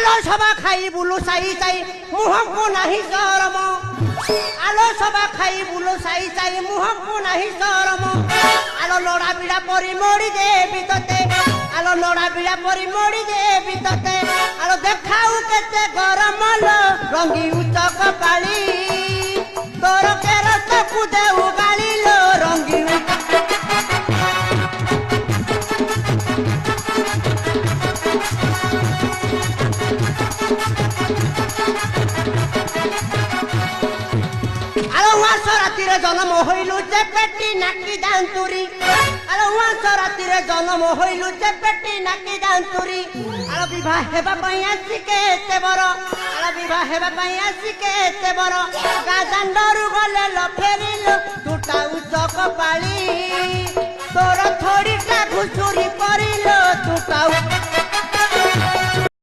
আলো সবা খাই বুলু সাই সাই মুহকু নাহি শরম আলো সবা খাই বুলু সাই সাই মুহকু নাহি শরম আলো লড়া বিড়া পরি মরি দেবি ততে আলো লড়া বিড়া পরি মরি দেবি ততে আলো দেখাও কেতে গরম লো রঙ্গি উচক পালি তোর কেরস কুদেউ গালি লো রঙ্গি রাতিরে জন্ম হইলু যে পেটি নাকি দান্তুরি আলো রাতিরে জন্ম হইলু যে পেটি নাকি দান্তুরি আলো বিবাহ হেবা পাই আসি কেতে বড় আলো বিবাহ হেবা পাই আসি কেতে বড় গাজান্ডরু গলে ল ফেরিলু দুটা উচক পালি তোর থড়িটা ঘুষুরি পড়িল দুটা